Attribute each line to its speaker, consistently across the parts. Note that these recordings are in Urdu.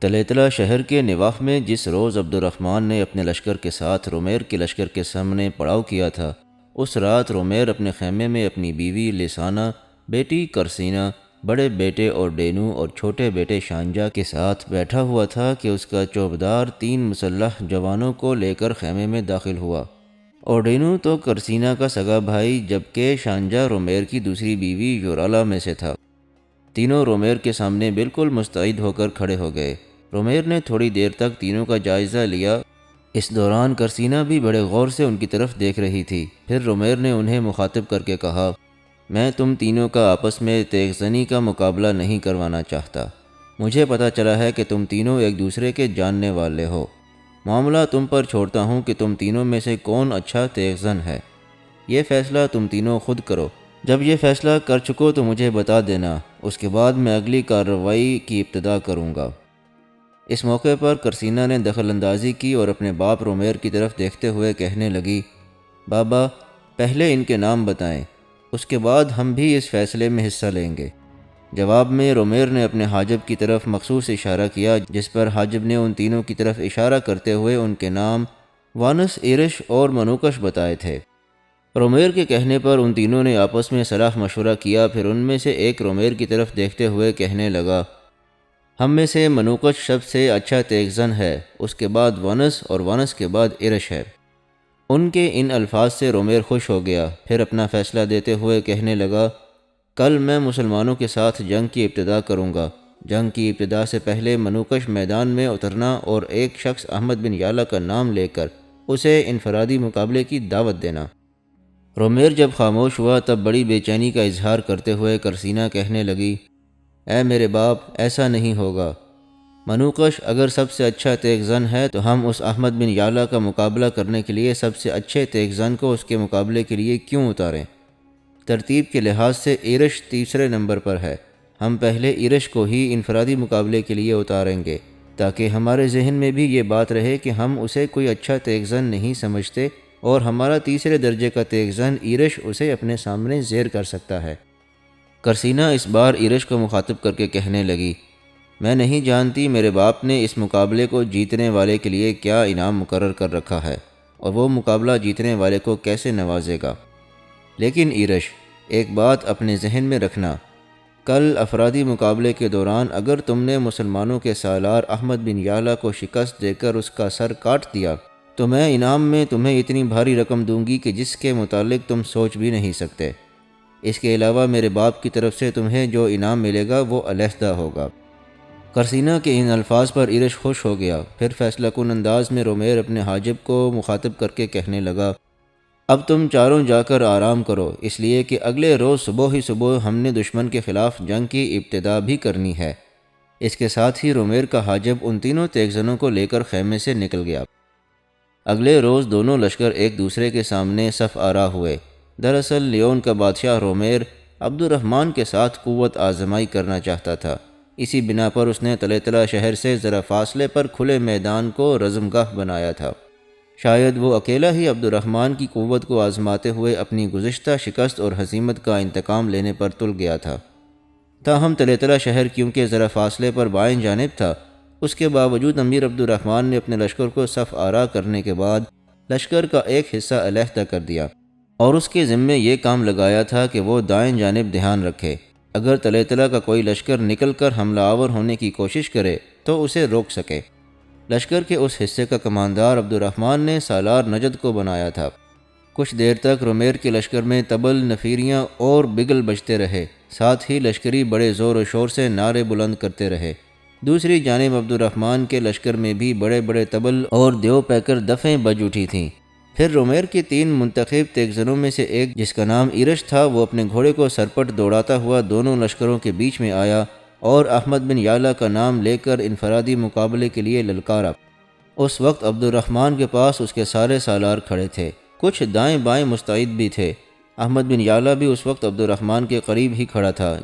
Speaker 1: تلیتلا شہر کے نواح میں جس روز عبد الرحمن نے اپنے لشکر کے ساتھ رومیر کے لشکر کے سامنے پڑاؤ کیا تھا، اس رات رومیر اپنے خیمے میں اپنی بیوی لسانہ، بیٹی کرسینہ، بڑے بیٹے اور ڈینو اور چھوٹے بیٹے شانجا کے ساتھ بیٹھا ہوا تھا کہ اس کا چوبدار 3 مسلح جوانوں کو لے کر خیمے میں داخل ہوا۔ اوڈینو تو کرسینہ کا سگا بھائی جبکہ شانجا رومیر کی دوسری بیوی یورالا میں سے تھا۔ تینوں رومیر کے سامنے بالکل مستعد ہو کر کھڑے ہو گئے۔ رومیر نے تھوڑی دیر تک تینوں کا جائزہ لیا۔ اس دوران کرسینہ بھی بڑے غور سے ان کی طرف دیکھ رہی تھی۔ پھر رومیر نے انہیں مخاطب کر کے کہا، میں تم تینوں کا آپس میں تیغ زنی کا مقابلہ نہیں کروانا چاہتا۔ مجھے پتہ چلا ہے کہ تم تینوں ایک دوسرے کے جاننے والے ہو۔ معاملہ تم پر چھوڑتا ہوں کہ تم تینوں میں سے کون اچھا تیغ زن ہے۔ یہ فیصلہ تم تینوں خود کرو۔ جب یہ فیصلہ کر چکو تو مجھے بتا دینا، اس کے بعد میں اگلی کارروائی کی ابتدا کروں گا۔ اس موقع پر کرسینہ نے دخل اندازی کی اور اپنے باپ رومیر کی طرف دیکھتے ہوئے کہنے لگی، بابا، پہلے ان کے نام بتائیں، اس کے بعد ہم بھی اس فیصلے میں حصہ لیں گے۔ جواب میں رومیر نے اپنے حاجب کی طرف مخصوص اشارہ کیا، جس پر حاجب نے ان تینوں کی طرف اشارہ کرتے ہوئے ان کے نام وانس، ایرش اور منوکش بتائے تھے۔ رومیر کے کہنے پر ان تینوں نے آپس میں صلاح مشورہ کیا۔ پھر ان میں سے ایک رومیر کی طرف دیکھتے ہوئے کہنے لگا، ہم میں سے منوکش سب سے اچھا تیغ زن ہے، اس کے بعد وانس اور وانس کے بعد ایرش ہے۔ ان کے ان الفاظ سے رومیر خوش ہو گیا۔ پھر اپنا فیصلہ دیتے ہوئے کہنے لگا، کل میں مسلمانوں کے ساتھ جنگ کی ابتدا کروں گا۔ جنگ کی ابتدا سے پہلے منوکش میدان میں اترنا اور ایک شخص احمد بن یالا کا نام لے کر اسے انفرادی مقابلے کی دعوت دینا۔ رومیر جب خاموش ہوا تب بڑی بے چینی کا اظہار کرتے ہوئے کرسینہ کہنے لگی، اے میرے باپ، ایسا نہیں ہوگا۔ منوکش اگر سب سے اچھا تیغ زن ہے تو ہم اس احمد بن یالا کا مقابلہ کرنے کے لیے سب سے اچھے تیغ زن کو اس کے مقابلے کے لیے کیوں اتاریں؟ ترتیب کے لحاظ سے ایرش تیسرے نمبر پر ہے۔ ہم پہلے ایرش کو ہی انفرادی مقابلے کے لیے اتاریں گے، تاکہ ہمارے ذہن میں بھی یہ بات رہے کہ ہم اسے کوئی اچھا تیغ زن نہیں سمجھتے اور ہمارا تیسرے درجے کا تیغ زن ایرش اسے اپنے سامنے زیر کر سکتا ہے۔ کرسینہ اس بار ایرش کو مخاطب کر کے کہنے لگی، میں نہیں جانتی میرے باپ نے اس مقابلے کو جیتنے والے کے لیے کیا انعام مقرر کر رکھا ہے اور وہ مقابلہ جیتنے والے کو کیسے نوازے گا۔ لیکن ایرش، ایک بات اپنے ذہن میں رکھنا، کل افرادی مقابلے کے دوران اگر تم نے مسلمانوں کے سالار احمد بن یالا کو شکست دے کر اس کا سر کاٹ دیا تو میں انعام میں تمہیں اتنی بھاری رقم دوں گی کہ جس کے متعلق تم سوچ بھی نہیں سکتے۔ اس کے علاوہ میرے باپ کی طرف سے تمہیں جو انعام ملے گا وہ علیحدہ ہوگا۔ کرسینہ کے ان الفاظ پر ایرش خوش ہو گیا۔ پھر فیصلہ کن انداز میں رومیر اپنے حاجب کو مخاطب کر کے کہنے لگا، اب تم چاروں جا کر آرام کرو، اس لیے کہ اگلے روز صبح ہی صبح ہم نے دشمن کے خلاف جنگ کی ابتدا بھی کرنی ہے۔ اس کے ساتھ ہی رومیر کا حاجب ان تینوں تیغ زنوں کو لے کر خیمے سے نکل گیا۔ اگلے روز دونوں لشکر ایک دوسرے کے سامنے صف آرا ہوئے۔ دراصل لیون کا بادشاہ رومیر عبد الرحمن کے ساتھ قوت آزمائی کرنا چاہتا تھا۔ اسی بنا پر اس نے تلیتلا شہر سے ذرا فاصلے پر کھلے میدان کو رزمگاہ بنایا تھا۔ شاید وہ اکیلا ہی عبد الرحمن کی قوت کو آزماتے ہوئے اپنی گزشتہ شکست اور ہزیمت کا انتقام لینے پر تل گیا تھا۔ تاہم تلیتلا شہر کیونکہ ذرا فاصلے پر بائیں جانب تھا، اس کے باوجود امیر عبد الرحمن نے اپنے لشکر کو صف آرا کرنے کے بعد لشکر کا ایک حصہ علیحدہ کر دیا اور اس کے ذمے یہ کام لگایا تھا کہ وہ دائیں جانب دھیان رکھے۔ اگر تلیتلا کا کوئی لشکر نکل کر حملہ آور ہونے کی کوشش کرے تو اسے روک سکے۔ لشکر کے اس حصے کا کماندار عبد الرحمن نے سالار نجد کو بنایا تھا۔ کچھ دیر تک رومیر کے لشکر میں طبل، نفیریاں اور بگل بجتے رہے، ساتھ ہی لشکری بڑے زور و شور سے نعرے بلند کرتے رہے۔ دوسری جانب عبد الرحمن کے لشکر میں بھی بڑے بڑے طبل اور دیو پیکر دفیں بج اٹھی تھیں۔ پھر رومیر کے 3 منتخب تیغ زنوں میں سے ایک، جس کا نام ایرش تھا، وہ اپنے گھوڑے کو سرپٹ دوڑاتا ہوا دونوں لشکروں کے بیچ میں آیا اور احمد بن یالا کا نام لے کر انفرادی مقابلے کے لیے للکارا۔ اس وقت عبد الرحمن کے پاس اس کے سارے سالار کھڑے تھے، کچھ دائیں بائیں مستعد بھی تھے۔ احمد بن یالا بھی اس وقت عبد الرحمن کے قریب ہی کھڑا تھا۔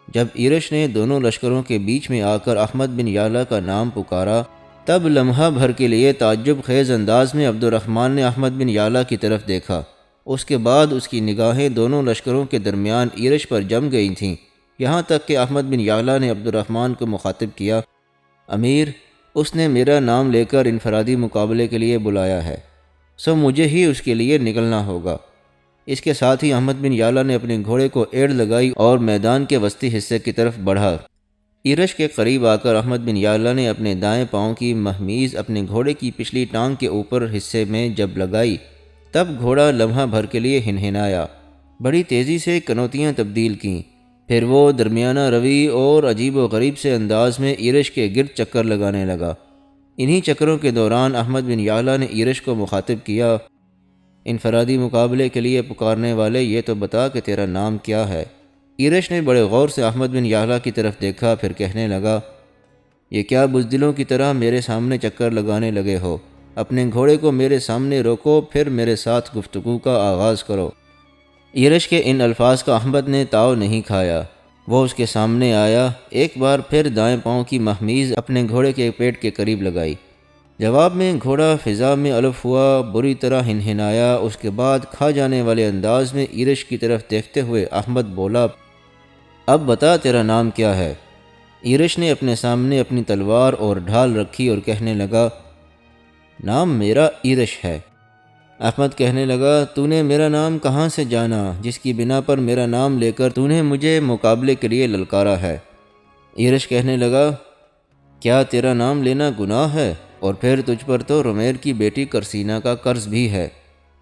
Speaker 1: جب ایرش نے دونوں لشکروں کے بیچ میں آ کر احمد بن یالا کا نام پکارا، تب لمحہ بھر کے لیے تعجب خیز انداز میں عبد الرحمن نے احمد بن یالا کی طرف دیکھا۔ اس کے بعد اس کی نگاہیں دونوں لشکروں کے درمیان ایرش پر جم گئی تھیں، یہاں تک کہ احمد بن یالا نے عبد الرحمن کو مخاطب کیا، امیر، اس نے میرا نام لے کر انفرادی مقابلے کے لیے بلایا ہے، سو مجھے ہی اس کے لیے نکلنا ہوگا۔ اس کے ساتھ ہی احمد بن یعلا نے اپنے گھوڑے کو ایڑ لگائی اور میدان کے وسطی حصے کی طرف بڑھا۔ ایرش کے قریب آ کر احمد بن یعلا نے اپنے دائیں پاؤں کی مہمیز اپنے گھوڑے کی پچھلی ٹانگ کے اوپر حصے میں جب لگائی، تب گھوڑا لمحہ بھر کے لیے ہنہنایا، بڑی تیزی سے کنوتیاں تبدیل کیں، پھر وہ درمیانہ روی اور عجیب و غریب سے انداز میں ایرش کے گرد چکر لگانے لگا۔ انہی چکروں کے دوران احمد بن یعلا نے ایرش کو مخاطب کیا، انفرادی مقابلے کے لیے پکارنے والے، یہ تو بتا کہ تیرا نام کیا ہے؟ ایرش نے بڑے غور سے احمد بن یعلا کی طرف دیکھا، پھر کہنے لگا، یہ کیا بزدلوں کی طرح میرے سامنے چکر لگانے لگے ہو؟ اپنے گھوڑے کو میرے سامنے روکو، پھر میرے ساتھ گفتگو کا آغاز کرو۔ ایرش کے ان الفاظ کا احمد نے تاؤ نہیں کھایا، وہ اس کے سامنے آیا، ایک بار پھر دائیں پاؤں کی مہمیز اپنے گھوڑے کے پیٹ کے قریب لگائی۔ جواب میں گھوڑا فضا میں الف ہوا، بری طرح ہنہنایا۔ اس کے بعد کھا جانے والے انداز میں ایرش کی طرف دیکھتے ہوئے احمد بولا، اب بتا تیرا نام کیا ہے؟ ایرش نے اپنے سامنے اپنی تلوار اور ڈھال رکھی اور کہنے لگا، نام میرا ایرش ہے۔ احمد کہنے لگا، تو نے میرا نام کہاں سے جانا، جس کی بنا پر میرا نام لے کر تو نے مجھے مقابلے کے لیے للکارا ہے؟ ایرش کہنے لگا، کیا تیرا نام لینا گناہ ہے؟ اور پھر تجھ پر تو رومیر کی بیٹی کرسینا کا قرض بھی ہے،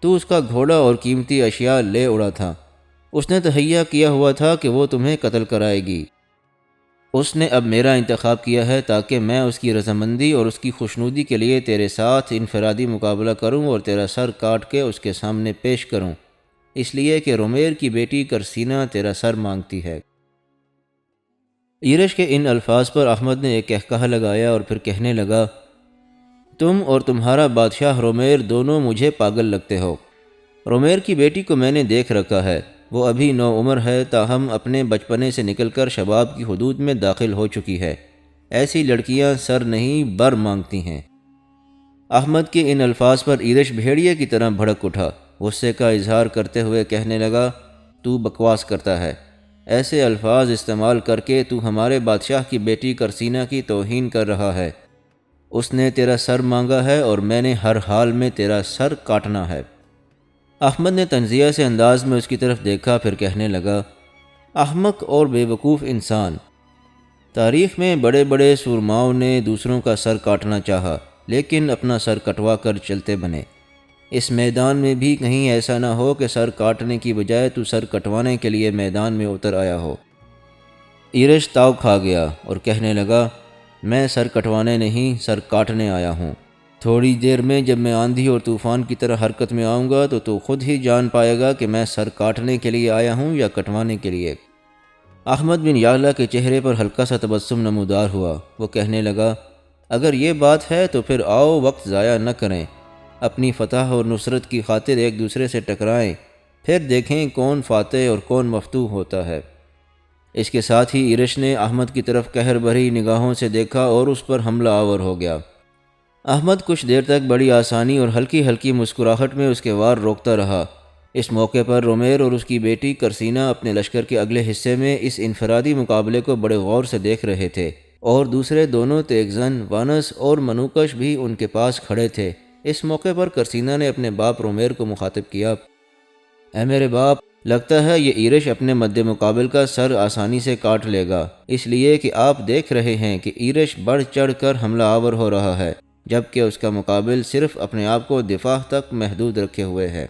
Speaker 1: تو اس کا گھوڑا اور قیمتی اشیاء لے اڑا تھا، اس نے تہیا کیا ہوا تھا کہ وہ تمہیں قتل کرائے گی، اس نے اب میرا انتخاب کیا ہے تاکہ میں اس کی رضامندی اور اس کی خوشنودی کے لیے تیرے ساتھ انفرادی مقابلہ کروں اور تیرا سر کاٹ کے اس کے سامنے پیش کروں، اس لیے کہ رومیر کی بیٹی کرسینا تیرا سر مانگتی ہے۔ ایرش کے ان الفاظ پر احمد نے ایک قہقہہ لگایا اور پھر کہنے لگا، تم اور تمہارا بادشاہ رومیر دونوں مجھے پاگل لگتے ہو۔ رومیر کی بیٹی کو میں نے دیکھ رکھا ہے، وہ ابھی نوعمر ہے، تاہم اپنے بچپنے سے نکل کر شباب کی حدود میں داخل ہو چکی ہے، ایسی لڑکیاں سر نہیں بر مانگتی ہیں۔ احمد کے ان الفاظ پر ایرش بھیڑیے کی طرح بھڑک اٹھا، غصے کا اظہار کرتے ہوئے کہنے لگا، تو بکواس کرتا ہے، ایسے الفاظ استعمال کر کے تو ہمارے بادشاہ کی بیٹی کرسینا کی توہین کر رہا ہے، اس نے تیرا سر مانگا ہے اور میں نے ہر حال میں تیرا سر کاٹنا ہے۔ احمد نے تنزیہ سے انداز میں اس کی طرف دیکھا، پھر کہنے لگا، احمق اور بے وقوف انسان، تاریخ میں بڑے بڑے سورماؤں نے دوسروں کا سر کاٹنا چاہا لیکن اپنا سر کٹوا کر چلتے بنے، اس میدان میں بھی کہیں ایسا نہ ہو کہ سر کاٹنے کی بجائے تو سر کٹوانے کے لیے میدان میں اتر آیا ہو۔ ایرش تاؤ کھا گیا اور کہنے لگا، میں سر کٹوانے نہیں، سر کاٹنے آیا ہوں، تھوڑی دیر میں جب میں آندھی اور طوفان کی طرح حرکت میں آؤں گا تو خود ہی جان پائے گا کہ میں سر کاٹنے کے لیے آیا ہوں یا کٹوانے کے لیے۔ احمد بن یعلا کے چہرے پر ہلکا سا تبسم نمودار ہوا، وہ کہنے لگا، اگر یہ بات ہے تو پھر آؤ وقت ضائع نہ کریں، اپنی فتح اور نصرت کی خاطر ایک دوسرے سے ٹکرائیں، پھر دیکھیں کون فاتح اور کون مفتوح ہوتا ہے۔ اس کے ساتھ ہی ایرش نے احمد کی طرف قہر بھری نگاہوں سے دیکھا اور اس پر حملہ آور ہو گیا۔ احمد کچھ دیر تک بڑی آسانی اور ہلکی ہلکی مسکراہٹ میں اس کے وار روکتا رہا۔ اس موقع پر رومیر اور اس کی بیٹی کرسینا اپنے لشکر کے اگلے حصے میں اس انفرادی مقابلے کو بڑے غور سے دیکھ رہے تھے، اور دوسرے دونوں تیغزن وانس اور منوکش بھی ان کے پاس کھڑے تھے۔ اس موقع پر کرسینا نے اپنے باپ رومیر کو مخاطب کیا، اے میرے باپ، لگتا ہے یہ ایرش اپنے مد مقابل کا سر آسانی سے کاٹ لے گا، اس لیے کہ آپ دیکھ رہے ہیں کہ ایرش بڑھ چڑھ کر حملہ آور ہو رہا ہے، جبکہ اس کا مقابل صرف اپنے آپ کو دفاع تک محدود رکھے ہوئے ہے۔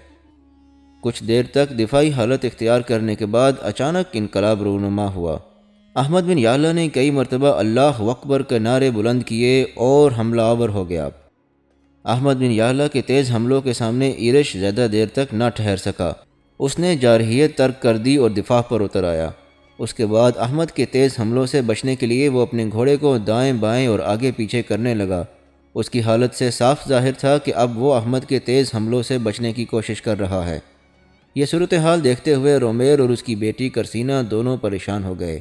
Speaker 1: کچھ دیر تک دفاعی حالت اختیار کرنے کے بعد اچانک انقلاب رونما ہوا۔ احمد بن یعلا نے کئی مرتبہ اللہ اکبر کے نعرے بلند کیے اور حملہ آور ہو گیا۔ احمد بن یعلا کے تیز حملوں کے سامنے ایرش زیادہ دیر تک نہ ٹھہر سکا، اس نے جارحیت ترک کر دی اور دفاع پر اتر آیا۔ اس کے بعد احمد کے تیز حملوں سے بچنے کے لیے وہ اپنے گھوڑے کو دائیں بائیں اور آگے پیچھے کرنے لگا۔ اس کی حالت سے صاف ظاہر تھا کہ اب وہ احمد کے تیز حملوں سے بچنے کی کوشش کر رہا ہے۔ یہ صورتحال دیکھتے ہوئے رومیر اور اس کی بیٹی کرسینا دونوں پریشان ہو گئے۔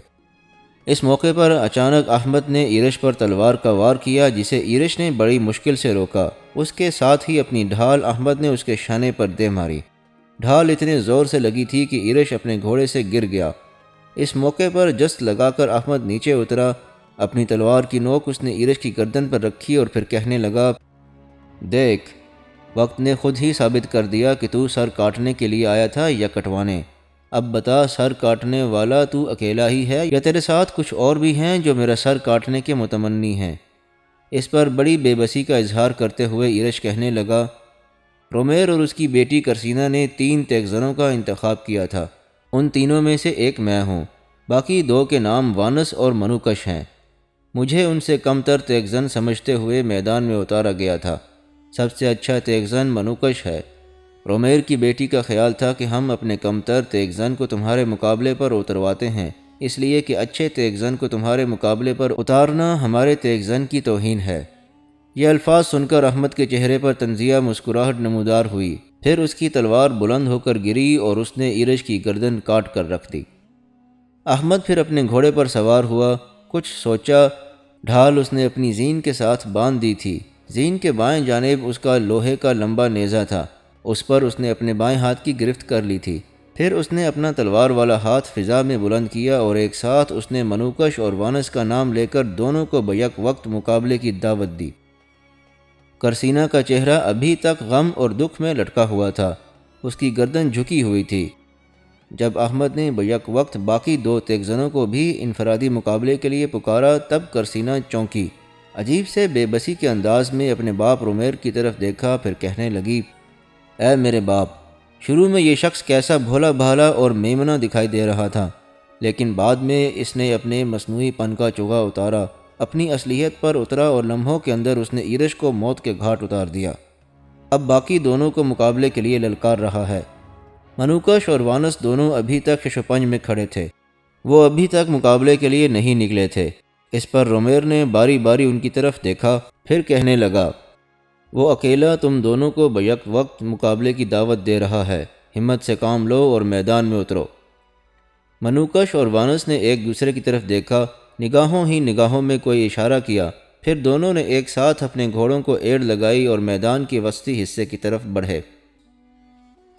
Speaker 1: اس موقع پر اچانک احمد نے ایرش پر تلوار کا وار کیا، جسے ایرش نے بڑی مشکل سے روکا۔ اس کے ساتھ ہی اپنی ڈھال احمد نے اس کے شانے پر دے ماری۔ ڈھال اتنے زور سے لگی تھی کہ ایرش اپنے گھوڑے سے گر گیا۔ اس موقع پر جست لگا کر احمد نیچے اترا اپنی تلوار کی نوک اس نے ایرج کی گردن پر رکھی اور پھر کہنے لگا، دیکھ، وقت نے خود ہی ثابت کر دیا کہ تو سر کاٹنے کے لیے آیا تھا یا کٹوانے۔ اب بتا، سر کاٹنے والا تو اکیلا ہی ہے یا تیرے ساتھ کچھ اور بھی ہیں جو میرا سر کاٹنے کے متمنی ہیں؟ اس پر بڑی بے بسی کا اظہار کرتے ہوئے ایرج کہنے لگا، رومیر اور اس کی بیٹی کرسینا نے 3 تیگزنوں کا انتخاب کیا تھا، ان تینوں میں سے ایک میں ہوں، باقی 2 کے نام وانس اور منوکش ہیں۔ مجھے ان سے کم تر تیگزن سمجھتے ہوئے میدان میں اتارا گیا تھا۔ سب سے اچھا تیگزن منوکش ہے۔ رومیر کی بیٹی کا خیال تھا کہ ہم اپنے کم تر تیگزن کو تمہارے مقابلے پر اترواتے ہیں، اس لیے کہ اچھے تیگزن کو تمہارے مقابلے پر اتارنا ہمارے تیگزن کی توہین ہے۔ یہ الفاظ سن کر احمد کے چہرے پر طنزیہ مسکراہٹ نمودار ہوئی، پھر اس کی تلوار بلند ہو کر گری اور اس نے ایرج کی گردن کاٹ کر رکھ دی۔ احمد پھر اپنے گھوڑے پر سوار ہوا، کچھ سوچا۔ ڈھال اس نے اپنی زین کے ساتھ باندھ دی تھی۔ زین کے بائیں جانب اس کا لوہے کا لمبا نیزہ تھا، اس پر اس نے اپنے بائیں ہاتھ کی گرفت کر لی تھی۔ پھر اس نے اپنا تلوار والا ہاتھ فضا میں بلند کیا اور ایک ساتھ اس نے منوکش اور وانس کا نام لے کر دونوں کو بیک وقت مقابلے کی دعوت دی۔ کرسینا کا چہرہ ابھی تک غم اور دکھ میں لٹکا ہوا تھا، اس کی گردن جھکی ہوئی تھی۔ جب احمد نے بیک وقت باقی 2 تیگزنوں کو بھی انفرادی مقابلے کے لیے پکارا تب کرسینا چونکی، عجیب سے بے بسی کے انداز میں اپنے باپ رومیر کی طرف دیکھا، پھر کہنے لگی، اے میرے باپ، شروع میں یہ شخص کیسا بھولا بھالا اور میمنہ دکھائی دے رہا تھا، لیکن بعد میں اس نے اپنے مصنوعی پن کا چوغا اتارا، اپنی اصلیت پر اترا اور لمحوں کے اندر اس نے ایرج کو موت کے گھاٹ اتار دیا۔ اب باقی دونوں کو مقابلے کے لیے للکار رہا ہے۔ منوکش اور وانس دونوں ابھی تک شش و پنج میں کھڑے تھے، وہ ابھی تک مقابلے کے لیے نہیں نکلے تھے۔ اس پر رومیر نے باری باری ان کی طرف دیکھا، پھر کہنے لگا، وہ اکیلا تم دونوں کو بیک وقت مقابلے کی دعوت دے رہا ہے، ہمت سے کام لو اور میدان میں اترو۔ منوکش اور وانس نے ایک دوسرے کی طرف دیکھا، نگاہوں ہی نگاہوں میں کوئی اشارہ کیا، پھر دونوں نے ایک ساتھ اپنے گھوڑوں کو ایڑ لگائی اور میدان کے وسطی حصے کی طرف بڑھے۔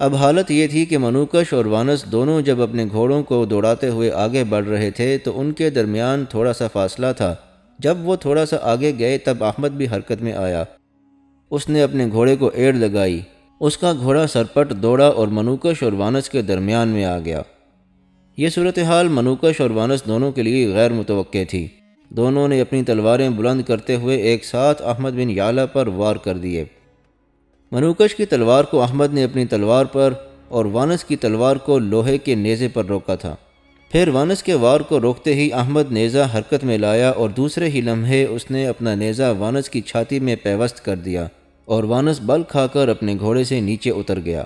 Speaker 1: اب حالت یہ تھی کہ منوکش اور وانس دونوں جب اپنے گھوڑوں کو دوڑاتے ہوئے آگے بڑھ رہے تھے تو ان کے درمیان تھوڑا سا فاصلہ تھا۔ جب وہ تھوڑا سا آگے گئے تب احمد بھی حرکت میں آیا، اس نے اپنے گھوڑے کو ایڑ لگائی، اس کا گھوڑا سرپٹ دوڑا اور منوکش اور وانس کے درمیان میں آ گیا۔ یہ صورتحال منوکش اور وانس دونوں کے لیے غیر متوقع تھی۔ دونوں نے اپنی تلواریں بلند کرتے ہوئے ایک ساتھ احمد بن یعلا پر وار کر دیے۔ منوکش کی تلوار کو احمد نے اپنی تلوار پر اور وانس کی تلوار کو لوہے کے نیزے پر روکا تھا۔ پھر وانس کے وار کو روکتے ہی احمد نیزہ حرکت میں لایا اور دوسرے ہی لمحے اس نے اپنا نیزہ وانس کی چھاتی میں پیوست کر دیا اور وانس بل کھا کر اپنے گھوڑے سے نیچے اتر گیا۔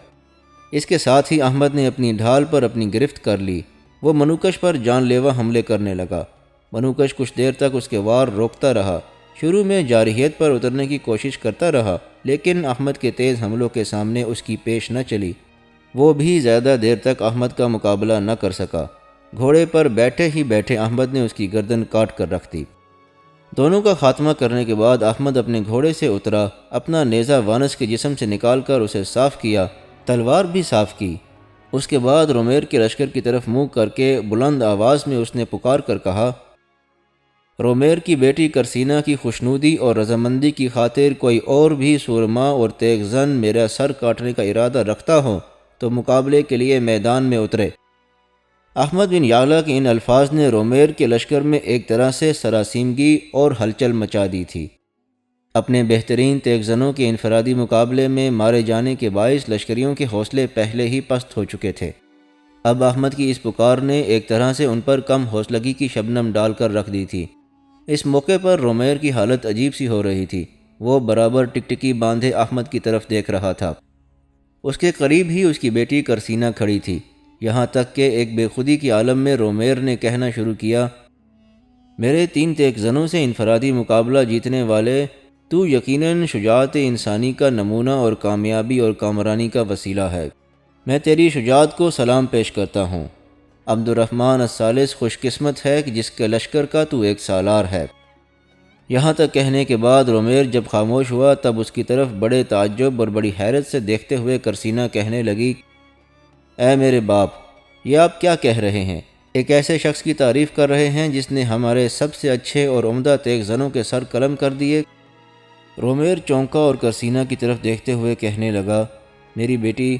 Speaker 1: اس کے ساتھ ہی احمد نے اپنی ڈھال پر اپنی گرفت کر لی، وہ منوکش پر جان لیوا حملے کرنے لگا۔ منوکش کچھ دیر تک اس کے وار روکتا رہا، شروع میں جارحیت پر اترنے کی کوشش کرتا رہا، لیکن احمد کے تیز حملوں کے سامنے اس کی پیش نہ چلی۔ وہ بھی زیادہ دیر تک احمد کا مقابلہ نہ کر سکا۔ گھوڑے پر بیٹھے ہی بیٹھے احمد نے اس کی گردن کاٹ کر رکھ دی۔ دونوں کا خاتمہ کرنے کے بعد احمد اپنے گھوڑے سے اترا، اپنا نیزہ وانس کے جسم سے نکال کر اسے صاف کیا، تلوار بھی صاف کی۔ اس کے بعد رومیر کے لشکر کی طرف منہ کر کے بلند آواز میں اس نے پکار کر کہا، رومیر کی بیٹی کرسینا کی خوشنودی اور رضامندی کی خاطر کوئی اور بھی سورما اور تیغ زن میرا سر کاٹنے کا ارادہ رکھتا ہو تو مقابلے کے لیے میدان میں اترے۔ احمد بن یعلا کے ان الفاظ نے رومیر کے لشکر میں ایک طرح سے سراسیمگی اور ہلچل مچا دی تھی۔ اپنے بہترین تیغ زنوں کے انفرادی مقابلے میں مارے جانے کے باعث لشکریوں کے حوصلے پہلے ہی پست ہو چکے تھے۔ اب احمد کی اس پکار نے ایک طرح سے ان پر کم حوصلگی کی شبنم ڈال کر رکھ دی تھی۔ اس موقع پر رومیر کی حالت عجیب سی ہو رہی تھی، وہ برابر ٹکٹکی باندھے احمد کی طرف دیکھ رہا تھا۔ اس کے قریب ہی اس کی بیٹی کرسینا کھڑی تھی، یہاں تک کہ ایک بے خودی کے عالم میں رومیر نے کہنا شروع کیا، میرے 3 تیغ زنوں سے انفرادی مقابلہ جیتنے والے تو یقیناً شجاعت انسانی کا نمونہ اور کامیابی اور کامرانی کا وسیلہ ہے۔ میں تیری شجاعت کو سلام پیش کرتا ہوں۔ عبد الرحمن الثالث خوش قسمت ہے کہ جس کے لشکر کا تو ایک سالار ہے۔ یہاں تک کہنے کے بعد رومیر جب خاموش ہوا تب اس کی طرف بڑے تعجب اور بڑی حیرت سے دیکھتے ہوئے کرسینا کہنے لگی، اے میرے باپ، یہ آپ کیا کہہ رہے ہیں؟ ایک ایسے شخص کی تعریف کر رہے ہیں جس نے ہمارے سب سے اچھے اور عمدہ تیغ زنوں کے سر قلم کر دیے۔ رومیر چونکا اور کرسینا کی طرف دیکھتے ہوئے کہنے لگا، میری بیٹی،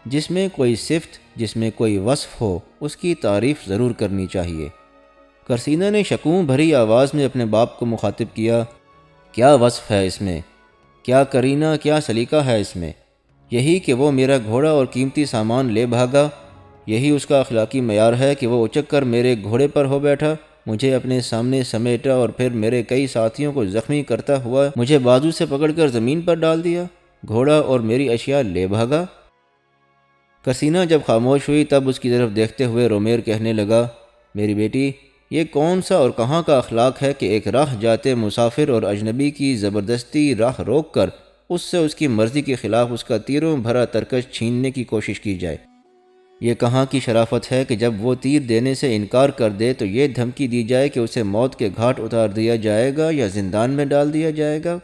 Speaker 1: جس میں کوئی صفت، جس میں کوئی وصف ہو، اس کی تعریف ضرور کرنی چاہیے۔ کرسینا نے شکوہ بھری آواز میں اپنے باپ کو مخاطب کیا، کیا وصف ہے اس میں؟ کیا کرینہ، کیا سلیقہ ہے اس میں؟ یہی کہ وہ میرا گھوڑا اور قیمتی سامان لے بھاگا؟ یہی اس کا اخلاقی معیار ہے کہ وہ اچک کر میرے گھوڑے پر ہو بیٹھا، مجھے اپنے سامنے سمیٹا اور پھر میرے کئی ساتھیوں کو زخمی کرتا ہوا مجھے بازو سے پکڑ کر زمین پر ڈال دیا، گھوڑا اور میری اشیاء لے بھاگا؟ کرسینا جب خاموش ہوئی تب اس کی طرف دیکھتے ہوئے رومیر کہنے لگا، میری بیٹی، یہ کون سا اور کہاں کا اخلاق ہے کہ ایک راہ جاتے مسافر اور اجنبی کی زبردستی راہ روک کر اس سے اس کی مرضی کے خلاف اس کا تیروں بھرا ترکش چھیننے کی کوشش کی جائے؟ یہ کہاں کی شرافت ہے کہ جب وہ تیر دینے سے انکار کر دے تو یہ دھمکی دی جائے کہ اسے موت کے گھاٹ اتار دیا جائے گا یا زندان میں ڈال دیا جائے گا؟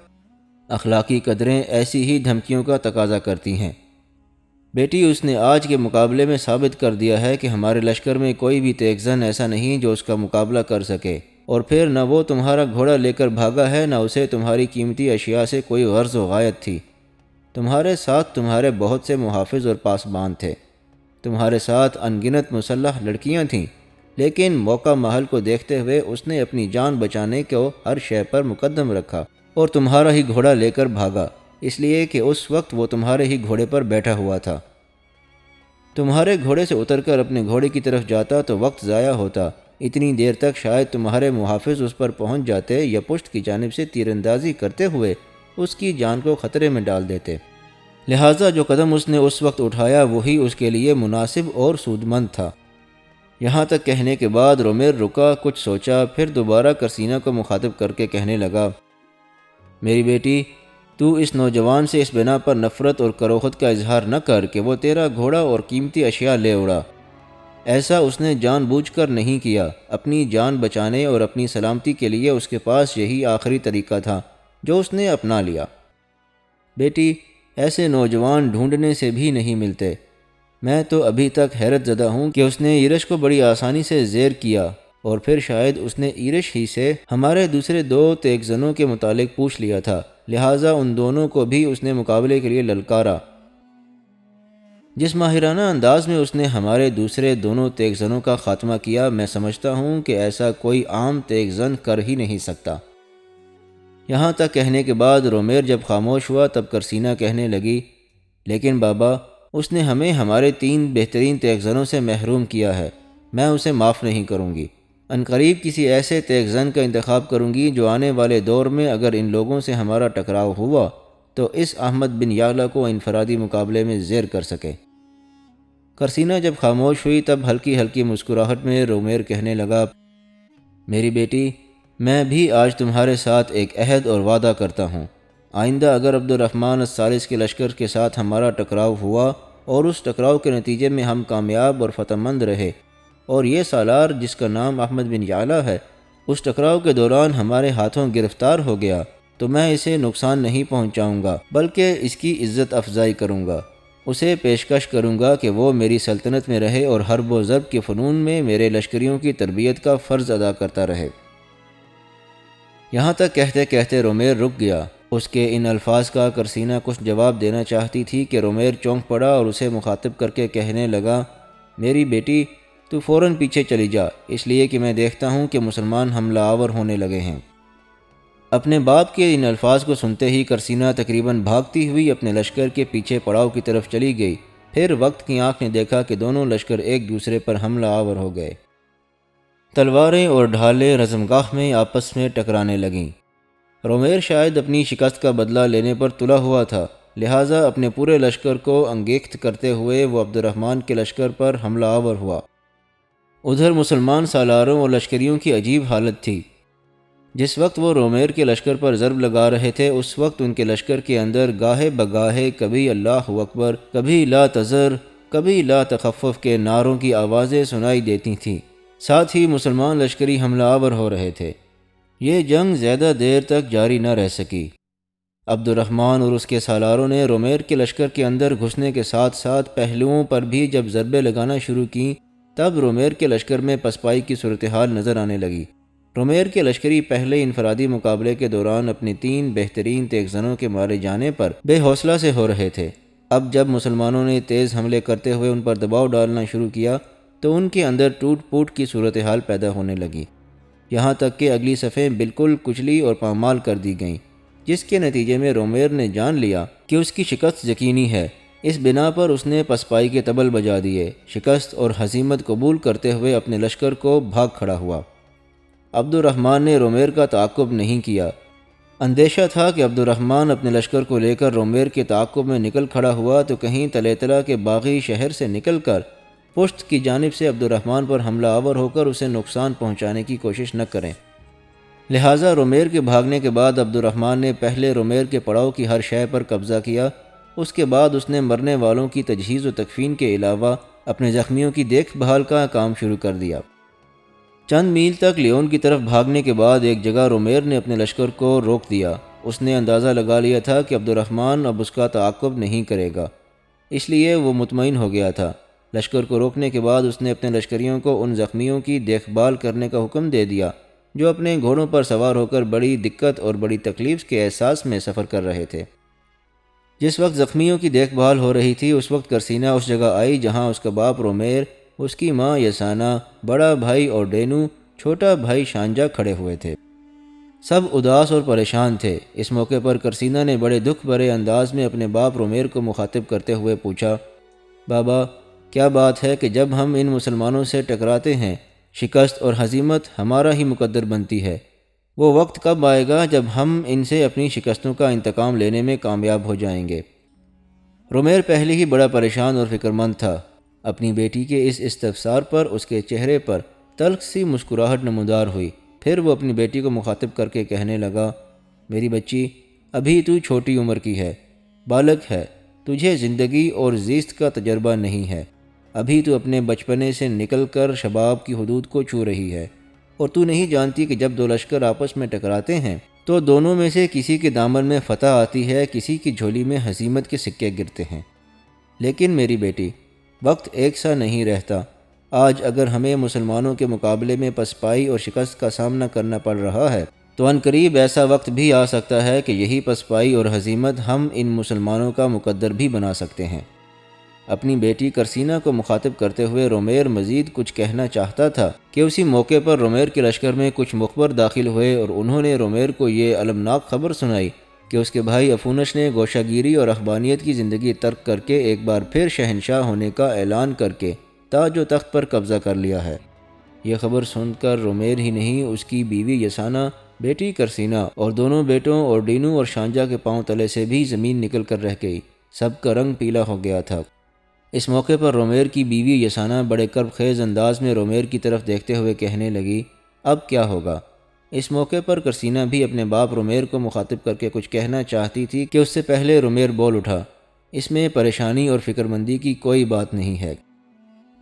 Speaker 1: اخلاقی قدریں ایسی ہی دھمکیوں کا تقاضا کرتی ہیں۔ بیٹی، اس نے آج کے مقابلے میں ثابت کر دیا ہے کہ ہمارے لشکر میں کوئی بھی تیغ زن ایسا نہیں جو اس کا مقابلہ کر سکے، اور پھر نہ وہ تمہارا گھوڑا لے کر بھاگا ہے، نہ اسے تمہاری قیمتی اشیاء سے کوئی غرض و غایت تھی۔ تمہارے ساتھ تمہارے بہت سے محافظ اور پاسبان تھے، تمہارے ساتھ ان گنت مسلح لڑکیاں تھیں، لیکن موقع محل کو دیکھتے ہوئے اس نے اپنی جان بچانے کو ہر شے پر مقدم رکھا اور تمہارا ہی گھوڑا لے کر بھاگا، اس لیے کہ اس وقت وہ تمہارے ہی گھوڑے پر بیٹھا ہوا تھا۔ تمہارے گھوڑے سے اتر کر اپنے گھوڑے کی طرف جاتا تو وقت ضائع ہوتا، اتنی دیر تک شاید تمہارے محافظ اس پر پہنچ جاتے یا پشت کی جانب سے تیر اندازی کرتے ہوئے اس کی جان کو خطرے میں ڈال دیتے۔ لہٰذا جو قدم اس نے اس وقت اٹھایا وہی اس کے لیے مناسب اور سودمند تھا۔ یہاں تک کہنے کے بعد رومیر رکا، کچھ سوچا، پھر دوبارہ کرسینا کو مخاطب کر کے کہنے لگا، میری بیٹی، تو اس نوجوان سے اس بنا پر نفرت اور کروخت کا اظہار نہ کر کہ وہ تیرا گھوڑا اور قیمتی اشیاء لے اڑا۔ ایسا اس نے جان بوجھ کر نہیں کیا، اپنی جان بچانے اور اپنی سلامتی کے لیے اس کے پاس یہی آخری طریقہ تھا جو اس نے اپنا لیا۔ بیٹی، ایسے نوجوان ڈھونڈنے سے بھی نہیں ملتے۔ میں تو ابھی تک حیرت زدہ ہوں کہ اس نے ایرج کو بڑی آسانی سے زیر کیا، اور پھر شاید اس نے ایرج ہی سے ہمارے دوسرے دو تیغ زنوں کے متعلق پوچھ لیا تھا، لہٰذا ان دونوں کو بھی اس نے مقابلے کے لیے للکارا۔ جس ماہرانہ انداز میں اس نے ہمارے دوسرے دونوں تیغ زنوں کا خاتمہ کیا، میں سمجھتا ہوں کہ ایسا کوئی عام تیغ زن کر ہی نہیں سکتا۔ یہاں تک کہنے کے بعد رومیر جب خاموش ہوا تب کرسینا کہنے لگی، لیکن بابا، اس نے ہمیں ہمارے 3 بہترین تیغ زنوں سے محروم کیا ہے، میں اسے معاف نہیں کروں گی۔ عنقریب کسی ایسے تیغ زن کا انتخاب کروں گی جو آنے والے دور میں اگر ان لوگوں سے ہمارا ٹکراؤ ہوا تو اس احمد بن یعلا کو انفرادی مقابلے میں زیر کر سکے۔ کرسینا جب خاموش ہوئی تب ہلکی ہلکی مسکراہٹ میں رومیر کہنے لگا، میری بیٹی، میں بھی آج تمہارے ساتھ ایک عہد اور وعدہ کرتا ہوں، آئندہ اگر عبد الرحمن الثالث کے لشکر کے ساتھ ہمارا ٹکراؤ ہوا اور اس ٹکراؤ کے نتیجے میں ہم کامیاب اور فتح مند رہے، اور یہ سالار جس کا نام احمد بن یعلا ہے اس ٹکراؤ کے دوران ہمارے ہاتھوں گرفتار ہو گیا، تو میں اسے نقصان نہیں پہنچاؤں گا بلکہ اس کی عزت افزائی کروں گا، اسے پیشکش کروں گا کہ وہ میری سلطنت میں رہے اور حرب و ضرب کے فنون میں میرے لشکریوں کی تربیت کا فرض ادا کرتا رہے۔ یہاں تک کہتے کہتے رومیر رک گیا۔ اس کے ان الفاظ کا کرسینا کچھ جواب دینا چاہتی تھی کہ رومیر چونک پڑا اور اسے مخاطب کر کے کہنے لگا، میری بیٹی، تو فوراً پیچھے چلی جا، اس لیے کہ میں دیکھتا ہوں کہ مسلمان حملہ آور ہونے لگے ہیں۔ اپنے باپ کے ان الفاظ کو سنتے ہی کرسینا تقریباً بھاگتی ہوئی اپنے لشکر کے پیچھے پڑاؤ کی طرف چلی گئی۔ پھر وقت کی آنکھ نے دیکھا کہ دونوں لشکر ایک دوسرے پر حملہ آور ہو گئے۔ تلواریں اور ڈھالیں رزمگاہ میں آپس میں ٹکرانے لگیں۔ رومیر شاید اپنی شکست کا بدلہ لینے پر تلا ہوا تھا، لہٰذا اپنے پورے لشکر کو انگیخت کرتے ہوئے وہ عبد الرحمن کے لشکر پر حملہ آور ہوا۔ ادھر مسلمان سالاروں اور لشکریوں کی عجیب حالت تھی۔ جس وقت وہ رومیر کے لشکر پر ضرب لگا رہے تھے اس وقت ان کے لشکر کے اندر گاہے بگاہے کبھی اللہ اکبر، کبھی لا تذر، کبھی لا تخفف کے نعروں کی آوازیں سنائی دیتی تھیں، ساتھ ہی مسلمان لشکری حملہ آور ہو رہے تھے۔ یہ جنگ زیادہ دیر تک جاری نہ رہ سکی۔ عبد الرحمن اور اس کے سالاروں نے رومیر کے لشکر کے اندر گھسنے کے ساتھ ساتھ پہلوؤں پر بھی جب ضربیں لگانا شروع کیں تب رومیر کے لشکر میں پسپائی کی صورتحال نظر آنے لگی۔ رومیر کے لشکری پہلے انفرادی مقابلے کے دوران اپنی 3 بہترین تیغ زنوں کے مارے جانے پر بے حوصلہ سے ہو رہے تھے۔ اب جب مسلمانوں نے تیز حملے کرتے ہوئے ان پر دباؤ ڈالنا شروع کیا تو ان کے اندر ٹوٹ پوٹ کی صورتحال پیدا ہونے لگی، یہاں تک کہ اگلی صفیں بالکل کچلی اور پامال کر دی گئیں، جس کے نتیجے میں رومیر نے جان لیا کہ اس کی شکست یقینی ہے۔ اس بنا پر اس نے پسپائی کے طبل بجا دیے، شکست اور ہزیمت قبول کرتے ہوئے اپنے لشکر کو بھاگ کھڑا ہوا۔ عبد الرحمن نے رومیر کا تعاقب نہیں کیا۔ اندیشہ تھا کہ عبد الرحمن اپنے لشکر کو لے کر رومیر کے تعاقب میں نکل کھڑا ہوا تو کہیں طلحہ کے باغی شہر سے نکل کر پشت کی جانب سے عبد الرحمن پر حملہ آور ہو کر اسے نقصان پہنچانے کی کوشش نہ کریں۔ لہٰذا رومیر کے بھاگنے کے بعد عبد الرحمن نے پہلے رومیر کے پڑاؤ کی ہر شے پر قبضہ کیا، اس کے بعد اس نے مرنے والوں کی تجہیز و تکفین کے علاوہ اپنے زخمیوں کی دیکھ بھال کا کام شروع کر دیا۔ چند میل تک لیون کی طرف بھاگنے کے بعد ایک جگہ رومیر نے اپنے لشکر کو روک دیا۔ اس نے اندازہ لگا لیا تھا کہ عبد الرحمن اب اس کا تعاقب نہیں کرے گا، اس لیے وہ مطمئن ہو گیا تھا۔ لشکر کو روکنے کے بعد اس نے اپنے لشکریوں کو ان زخمیوں کی دیکھ بھال کرنے کا حکم دے دیا جو اپنے گھوڑوں پر سوار ہو کر بڑی دقت اور بڑی تکلیف کے احساس میں سفر کر رہے تھے۔ جس وقت زخمیوں کی دیکھ بھال ہو رہی تھی اس وقت کرسینہ اس جگہ آئی جہاں اس کا باپ رومیر، اس کی ماں یسانہ، بڑا بھائی اور ڈینو، چھوٹا بھائی شانجہ کھڑے ہوئے تھے۔ سب اداس اور پریشان تھے۔ اس موقع پر کرسینہ نے بڑے دکھ بھرے انداز میں اپنے باپ رومیر کو مخاطب کرتے ہوئے پوچھا، بابا کیا بات ہے کہ جب ہم ان مسلمانوں سے ٹکراتے ہیں شکست اور ہزیمت ہمارا ہی مقدر بنتی ہے؟ وہ وقت کب آئے گا جب ہم ان سے اپنی شکستوں کا انتقام لینے میں کامیاب ہو جائیں گے؟ رومیر پہلے ہی بڑا پریشان اور فکرمند تھا۔ اپنی بیٹی کے اس استفسار پر اس کے چہرے پر تلخ سی مسکراہٹ نمودار ہوئی۔ پھر وہ اپنی بیٹی کو مخاطب کر کے کہنے لگا، میری بچی، ابھی تو چھوٹی عمر کی ہے، بالغ ہے، تجھے زندگی اور زیست کا تجربہ نہیں ہے۔ ابھی تو اپنے بچپنے سے نکل کر شباب کی حدود کو چھو رہی ہے، اور تو نہیں جانتی کہ جب 2 لشکر آپس میں ٹکراتے ہیں تو دونوں میں سے کسی کے دامن میں فتح آتی ہے، کسی کی جھولی میں ہزیمت کے سکے گرتے ہیں۔ لیکن میری بیٹی، وقت ایک سا نہیں رہتا۔ آج اگر ہمیں مسلمانوں کے مقابلے میں پسپائی اور شکست کا سامنا کرنا پڑ رہا ہے تو عنقریب ایسا وقت بھی آ سکتا ہے کہ یہی پسپائی اور ہزیمت ہم ان مسلمانوں کا مقدر بھی بنا سکتے ہیں۔ اپنی بیٹی کرسینہ کو مخاطب کرتے ہوئے رومیر مزید کچھ کہنا چاہتا تھا کہ اسی موقع پر رومیر کے لشکر میں کچھ مخبر داخل ہوئے اور انہوں نے رومیر کو یہ المناک خبر سنائی کہ اس کے بھائی افونش نے گوشہ گیری اور رہبانیت کی زندگی ترک کر کے ایک بار پھر شہنشاہ ہونے کا اعلان کر کے تاج و تخت پر قبضہ کر لیا ہے۔ یہ خبر سن کر رومیر ہی نہیں، اس کی بیوی یسانہ، بیٹی کرسینہ اور دونوں بیٹوں اور ڈینو اور شانجہ کے پاؤں تلے سے بھی زمین نکل کر رہ گئی۔ سب کا رنگ پیلا ہو گیا تھا۔ اس موقع پر رومیر کی بیوی یسانہ بڑے کرب خیز انداز میں رومیر کی طرف دیکھتے ہوئے کہنے لگی، اب کیا ہوگا؟ اس موقع پر کرسینہ بھی اپنے باپ رومیر کو مخاطب کر کے کچھ کہنا چاہتی تھی کہ اس سے پہلے رومیر بول اٹھا، اس میں پریشانی اور فکرمندی کی کوئی بات نہیں ہے۔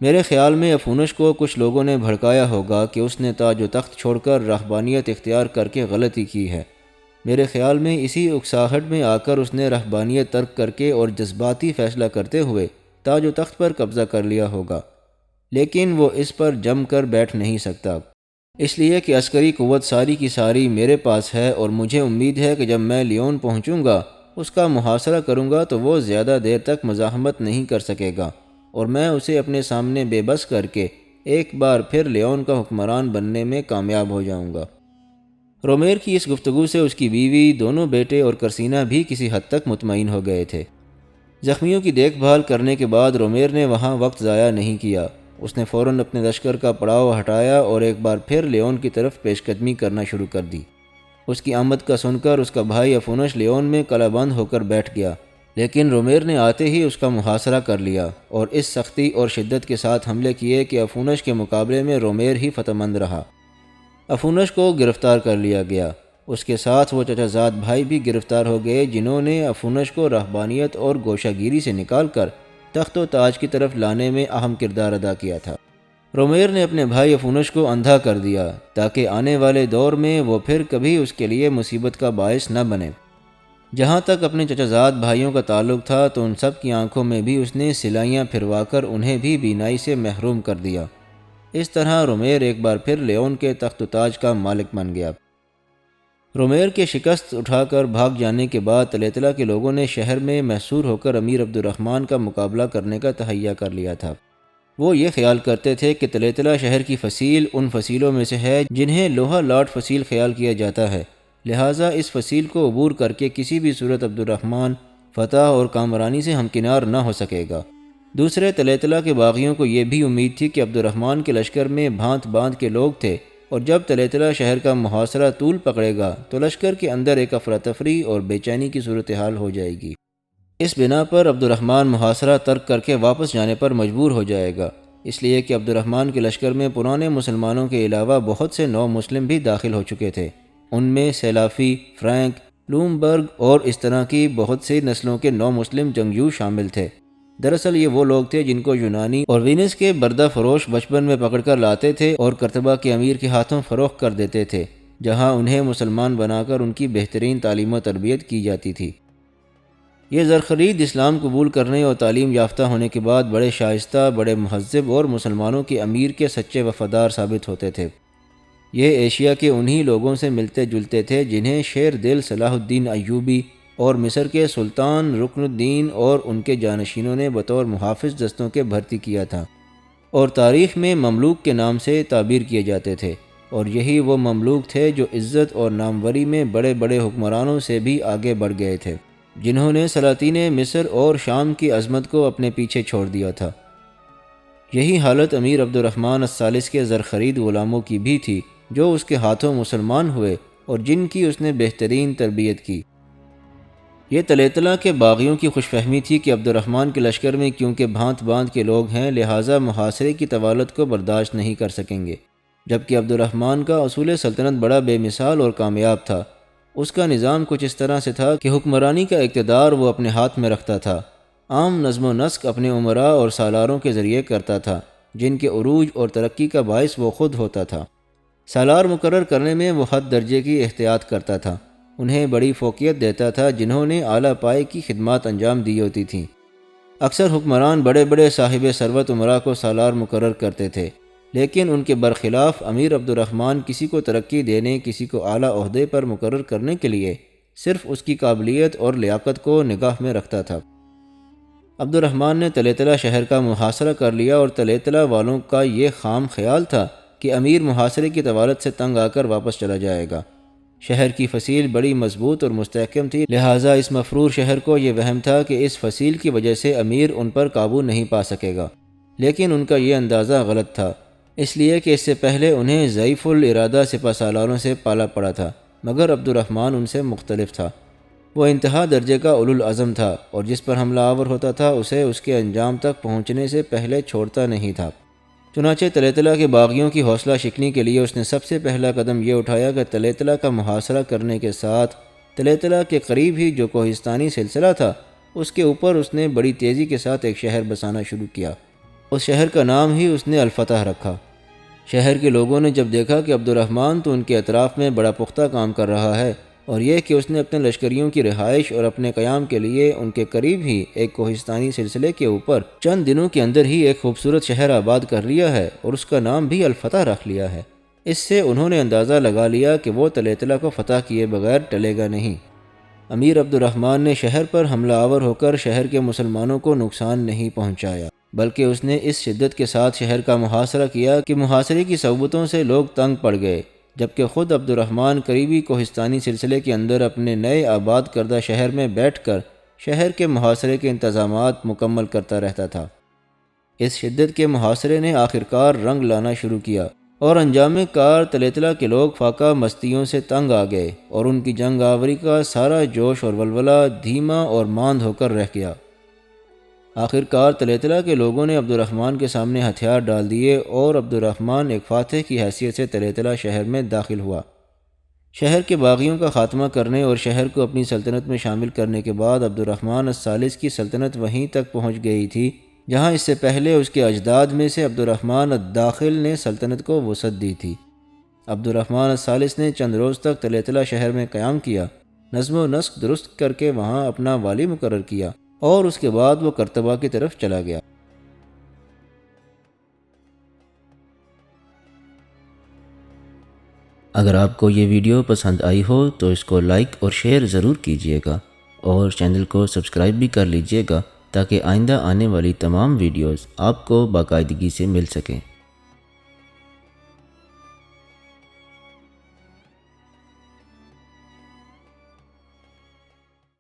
Speaker 1: میرے خیال میں افونش کو کچھ لوگوں نے بھڑکایا ہوگا کہ اس نے تاج و تخت چھوڑ کر رہبانیت اختیار کر کے غلطی کی ہے۔ میرے خیال میں اسی اکساہٹ میں آ کر اس نے رہبانیت ترک کر کے اور جذباتی فیصلہ کرتے ہوئے تاج و تخت پر قبضہ کر لیا ہوگا، لیکن وہ اس پر جم کر بیٹھ نہیں سکتا، اس لیے کہ عسکری قوت ساری کی ساری میرے پاس ہے اور مجھے امید ہے کہ جب میں لیون پہنچوں گا، اس کا محاصرہ کروں گا تو وہ زیادہ دیر تک مزاحمت نہیں کر سکے گا اور میں اسے اپنے سامنے بے بس کر کے ایک بار پھر لیون کا حکمران بننے میں کامیاب ہو جاؤں گا۔ رومیر کی اس گفتگو سے اس کی بیوی، دونوں بیٹے اور کرسینہ بھی کسی حد تک مطمئن ہو گئے تھے۔ زخمیوں کی دیکھ بھال کرنے کے بعد رومیر نے وہاں وقت ضائع نہیں کیا۔ اس نے فوراً اپنے لشکر کا پڑاؤ ہٹایا اور ایک بار پھر لیون کی طرف پیش قدمی کرنا شروع کر دی۔ اس کی آمد کا سن کر اس کا بھائی افونش لیون میں کلہ بند ہو کر بیٹھ گیا، لیکن رومیر نے آتے ہی اس کا محاصرہ کر لیا اور اس سختی اور شدت کے ساتھ حملے کیے کہ افونش کے مقابلے میں رومیر ہی فتح مند رہا۔ افونش کو گرفتار کر لیا گیا۔ اس کے ساتھ وہ چچا زاد بھائی بھی گرفتار ہو گئے جنہوں نے افونش کو رہبانیت اور گوشہ گیری سے نکال کر تخت و تاج کی طرف لانے میں اہم کردار ادا کیا تھا۔ رومیر نے اپنے بھائی افونش کو اندھا کر دیا تاکہ آنے والے دور میں وہ پھر کبھی اس کے لیے مصیبت کا باعث نہ بنے۔ جہاں تک اپنے چچا زاد بھائیوں کا تعلق تھا تو ان سب کی آنکھوں میں بھی اس نے سلائیاں پھروا کر انہیں بھی بینائی سے محروم کر دیا۔ اس طرح رومیر ایک بار پھر لیون کے تخت و تاج کا مالک بن گیا۔ رومیر کے شکست اٹھا کر بھاگ جانے کے بعد طليطلہ کے لوگوں نے شہر میں محصور ہو کر امیر عبد الرحمن کا مقابلہ کرنے کا تہیہ کر لیا تھا۔ وہ یہ خیال کرتے تھے کہ طليطلہ شہر کی فصیل ان فصیلوں میں سے ہے جنہیں لوہا لاٹ فصیل خیال کیا جاتا ہے، لہٰذا اس فصیل کو عبور کر کے کسی بھی صورت عبد الرحمن فتح اور کامرانی سے ہمکنار نہ ہو سکے گا۔ دوسرے طليطلہ کے باغیوں کو یہ بھی امید تھی کہ عبد الرحمن کے لشکر میں بھانت باندھ کے لوگ تھے، اور جب طليطلہ شہر کا محاصرہ طول پکڑے گا تو لشکر کے اندر ایک افراتفری اور بے چینی کی صورتحال ہو جائے گی۔ اس بنا پر عبد الرحمن محاصرہ ترک کر کے واپس جانے پر مجبور ہو جائے گا، اس لیے کہ عبد الرحمن کے لشکر میں پرانے مسلمانوں کے علاوہ بہت سے نو مسلم بھی داخل ہو چکے تھے۔ ان میں سیلافی، فرینک، لومبرگ اور اس طرح کی بہت سی نسلوں کے نو مسلم جنگجو شامل تھے۔ دراصل یہ وہ لوگ تھے جن کو یونانی اور وینس کے بردہ فروش بچپن میں پکڑ کر لاتے تھے اور کرتبہ کے امیر کے ہاتھوں فروخت کر دیتے تھے، جہاں انہیں مسلمان بنا کر ان کی بہترین تعلیم و تربیت کی جاتی تھی۔ یہ زرخرید اسلام قبول کرنے اور تعلیم یافتہ ہونے کے بعد بڑے شائستہ، بڑے مہذب اور مسلمانوں کے امیر کے سچے وفادار ثابت ہوتے تھے۔ یہ ایشیا کے انہی لوگوں سے ملتے جلتے تھے جنہیں شیر دل صلاح الدین ایوبی اور مصر کے سلطان رکن الدین اور ان کے جانشینوں نے بطور محافظ دستوں کے بھرتی کیا تھا، اور تاریخ میں مملوک کے نام سے تعبیر کیے جاتے تھے، اور یہی وہ مملوک تھے جو عزت اور ناموری میں بڑے بڑے حکمرانوں سے بھی آگے بڑھ گئے تھے، جنہوں نے سلاطین مصر اور شام کی عظمت کو اپنے پیچھے چھوڑ دیا تھا۔ یہی حالت امیر عبد الرحمن الثالث کے زرخرید غلاموں کی بھی تھی، جو اس کے ہاتھوں مسلمان ہوئے اور جن کی اس نے بہترین تربیت کی۔ یہ طليطلہ کے باغیوں کی خوش فہمی تھی کہ عبد الرحمن کے لشکر میں کیونکہ بھانت باندھ کے لوگ ہیں، لہٰذا محاصرے کی طوالت کو برداشت نہیں کر سکیں گے، جبکہ عبد الرحمن کا اصول سلطنت بڑا بے مثال اور کامیاب تھا۔ اس کا نظام کچھ اس طرح سے تھا کہ حکمرانی کا اقتدار وہ اپنے ہاتھ میں رکھتا تھا، عام نظم و نسق اپنے امراء اور سالاروں کے ذریعے کرتا تھا، جن کے عروج اور ترقی کا باعث وہ خود ہوتا تھا۔ سالار مقرر کرنے میں وہ حد درجے کی احتیاط کرتا تھا، انہیں بڑی فوقیت دیتا تھا جنہوں نے اعلیٰ پائے کی خدمات انجام دی ہوتی تھیں۔ اکثر حکمران بڑے بڑے صاحب ثروت امراء کو سالار مقرر کرتے تھے، لیکن ان کے برخلاف امیر عبد الرحمن کسی کو ترقی دینے، کسی کو اعلیٰ عہدے پر مقرر کرنے کے لیے صرف اس کی قابلیت اور لیاقت کو نگاہ میں رکھتا تھا۔ عبد الرحمن نے طليطلہ شہر کا محاصرہ کر لیا، اور طليطلہ والوں کا یہ خام خیال تھا کہ امیر محاصرے کی طوالت سے تنگ آ کر واپس چلا جائے گا۔ شہر کی فصیل بڑی مضبوط اور مستحکم تھی، لہٰذا اس مفرور شہر کو یہ وہم تھا کہ اس فصیل کی وجہ سے امیر ان پر قابو نہیں پا سکے گا، لیکن ان کا یہ اندازہ غلط تھا، اس لیے کہ اس سے پہلے انہیں ضعیف الارادہ سپہ سالاروں سے پالا پڑا تھا، مگر عبد الرحمن ان سے مختلف تھا۔ وہ انتہا درجے کا اولو العزم تھا، اور جس پر حملہ آور ہوتا تھا اسے اس کے انجام تک پہنچنے سے پہلے چھوڑتا نہیں تھا۔ چنانچہ طليطلہ کے باغیوں کی حوصلہ شکنی کے لیے اس نے سب سے پہلا قدم یہ اٹھایا کہ طليطلہ کا محاصرہ کرنے کے ساتھ طليطلہ کے قریب ہی جو کوہستانی سلسلہ تھا، اس کے اوپر اس نے بڑی تیزی کے ساتھ ایک شہر بسانا شروع کیا۔ اس شہر کا نام ہی اس نے الفتح رکھا۔ شہر کے لوگوں نے جب دیکھا کہ عبد الرحمن تو ان کے اطراف میں بڑا پختہ کام کر رہا ہے، اور یہ کہ اس نے اپنے لشکریوں کی رہائش اور اپنے قیام کے لیے ان کے قریب ہی ایک کوہستانی سلسلے کے اوپر چند دنوں کے اندر ہی ایک خوبصورت شہر آباد کر لیا ہے اور اس کا نام بھی الفتح رکھ لیا ہے، اس سے انہوں نے اندازہ لگا لیا کہ وہ طليطلہ کو فتح کیے بغیر ٹلے گا نہیں۔ امیر عبد الرحمن نے شہر پر حملہ آور ہو کر شہر کے مسلمانوں کو نقصان نہیں پہنچایا، بلکہ اس نے اس شدت کے ساتھ شہر کا محاصرہ کیا کہ محاصرے کی صعوبتوں سے لوگ تنگ پڑ گئے، جبکہ خود عبد الرحمن قریبی کوہستانی سلسلے کے اندر اپنے نئے آباد کردہ شہر میں بیٹھ کر شہر کے محاصرے کے انتظامات مکمل کرتا رہتا تھا۔ اس شدت کے محاصرے نے آخرکار رنگ لانا شروع کیا، اور انجام کار طليطلہ کے لوگ فاقہ مستیوں سے تنگ آ گئے، اور ان کی جنگ آوری کا سارا جوش اور ولولہ دھیما اور ماند ہو کر رہ گیا۔ آخرکار طليطلہ کے لوگوں نے عبد الرحمن کے سامنے ہتھیار ڈال دیے، اور عبد الرحمن ایک فاتح کی حیثیت سے طليطلہ شہر میں داخل ہوا۔ شہر کے باغیوں کا خاتمہ کرنے اور شہر کو اپنی سلطنت میں شامل کرنے کے بعد عبد الرحمن الثالث کی سلطنت وہیں تک پہنچ گئی تھی جہاں اس سے پہلے اس کے اجداد میں سے عبد الرحمن الداخل نے سلطنت کو وسعت دی تھی۔ عبد الرحمن الثالث نے چند روز تک طليطلہ شہر میں قیام کیا، نظم و نسق درست کر کے وہاں اپنا والی مقرر کیا، اور اس کے بعد وہ کرتبہ کی طرف چلا گیا۔ اگر آپ کو یہ ویڈیو پسند آئی ہو تو اس کو لائک اور شیئر ضرور کیجیے گا، اور چینل کو سبسکرائب بھی کر لیجیے گا تاکہ آئندہ آنے والی تمام ویڈیوز آپ کو باقاعدگی سے مل سکیں۔